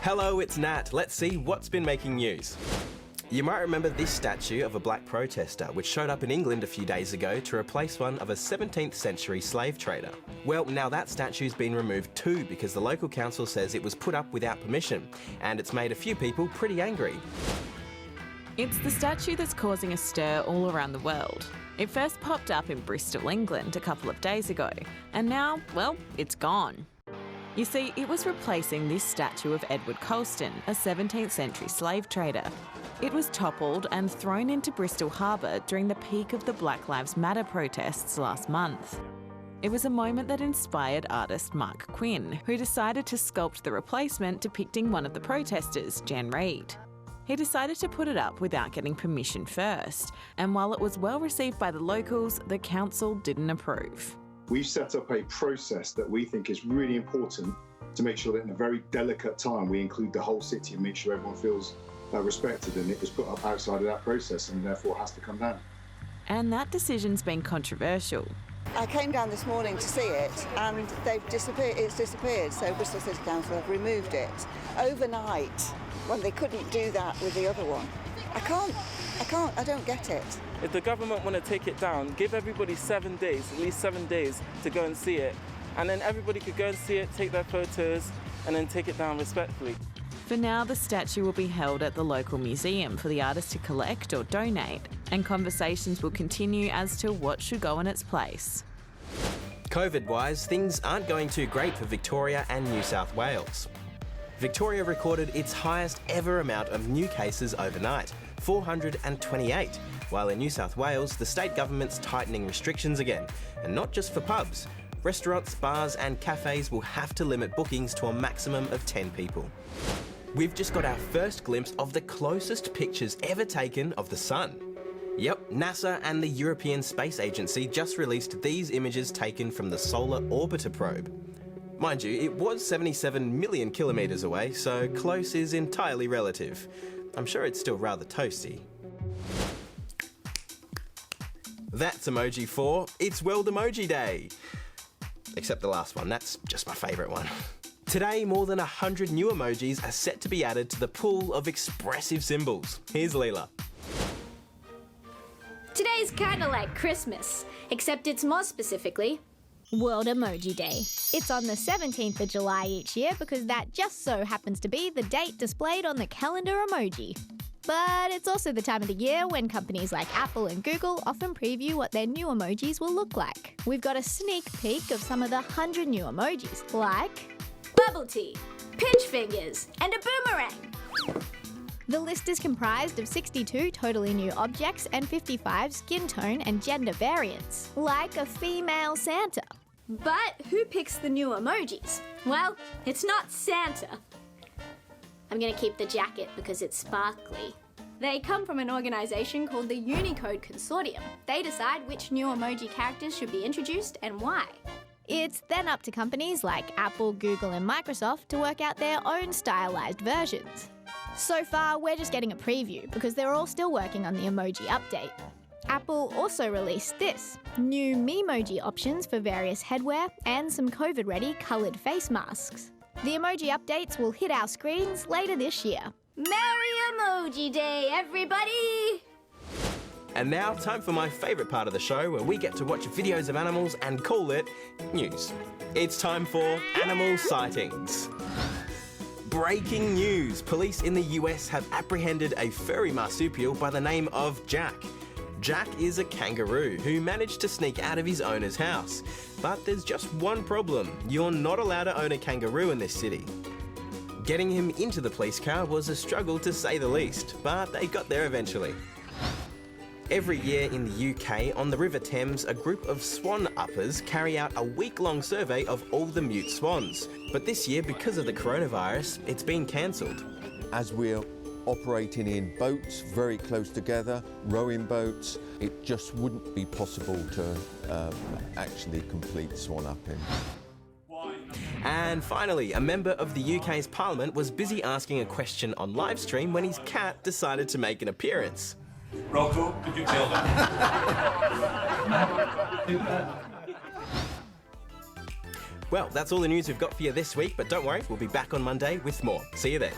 Hello, it's Nat. Let's see what's been making news. You might remember this statue of a black protester, which showed up in England a few days ago to replace one of a 17th century slave trader. Well, now that statue's been removed too because the local council says it was put up without permission, and it's made a few people pretty angry. It's the statue that's causing a stir all around the world. It first popped up in Bristol, England a couple of days ago, and now, well, it's gone. You see, it was replacing this statue of Edward Colston, a 17th century slave trader. It was toppled and thrown into Bristol Harbour during the peak of the Black Lives Matter protests last month. It was a moment that inspired artist Mark Quinn, who decided to sculpt the replacement depicting one of the protesters, Jan Reid. He decided to put it up without getting permission first, and while it was well received by the locals, the council didn't approve. We've set up a process that we think is really important to make sure that in a very delicate time we include the whole city and make sure everyone feels respected, and it was put up outside of that process and therefore has to come down. And that decision's been controversial. I came down this morning to see it and it's disappeared, so Bristol City Council have removed it overnight when they couldn't do that with the other one. I don't get it. If the government want to take it down, give everybody 7 days, at least 7 days, to go and see it. And then everybody could go and see it, take their photos, and then take it down respectfully. For now, the statue will be held at the local museum for the artist to collect or donate, and conversations will continue as to what should go in its place. COVID-wise, things aren't going too great for Victoria and New South Wales. Victoria recorded its highest ever amount of new cases overnight, 428, while in New South Wales, the state government's tightening restrictions again, and not just for pubs. Restaurants, bars and cafes will have to limit bookings to a maximum of 10 people. We've just got our first glimpse of the closest pictures ever taken of the sun. Yep, NASA and the European Space Agency just released these images taken from the Solar Orbiter probe. Mind you, it was 77 million kilometres away, so close is entirely relative. I'm sure it's still rather toasty. That's Emoji 4. It's World Emoji Day. Except the last one, that's just my favourite one. Today, more than 100 new emojis are set to be added to the pool of expressive symbols. Here's Leela. Today's kinda like Christmas, except it's more specifically World Emoji Day. It's on the 17th of July each year because that just so happens to be the date displayed on the calendar emoji. But it's also the time of the year when companies like Apple and Google often preview what their new emojis will look like. We've got a sneak peek of some of the 100 new emojis, like bubble tea, pinch fingers, and a boomerang. The list is comprised of 62 totally new objects and 55 skin tone and gender variants, like a female Santa. But who picks the new emojis? Well, it's not Santa. I'm gonna keep the jacket because it's sparkly. They come from an organisation called the Unicode Consortium. They decide which new emoji characters should be introduced and why. It's then up to companies like Apple, Google and Microsoft to work out their own stylised versions. So far, we're just getting a preview because they're all still working on the emoji update. Apple also released this, new Memoji options for various headwear and some COVID-ready coloured face masks. The emoji updates will hit our screens later this year. Merry Emoji Day, everybody! And now, time for my favourite part of the show, where we get to watch videos of animals and call it news. It's time for Animal Sightings. Breaking news! Police in the US have apprehended a furry marsupial by the name of Jack. Jack is a kangaroo who managed to sneak out of his owner's house. But there's just one problem. You're not allowed to own a kangaroo in this city. Getting him into the police car was a struggle to say the least, but they got there eventually. Every year in the UK, on the River Thames, a group of swan uppers carry out a week-long survey of all the mute swans. But this year, because of the coronavirus, it's been cancelled. As we're operating in boats very close together, rowing boats, it just wouldn't be possible to actually complete swan upping. And finally, a member of the UK's Parliament was busy asking a question on livestream when his cat decided to make an appearance. Rocco, could you kill them? Well, that's all the news we've got for you this week, but don't worry, we'll be back on Monday with more. See you then.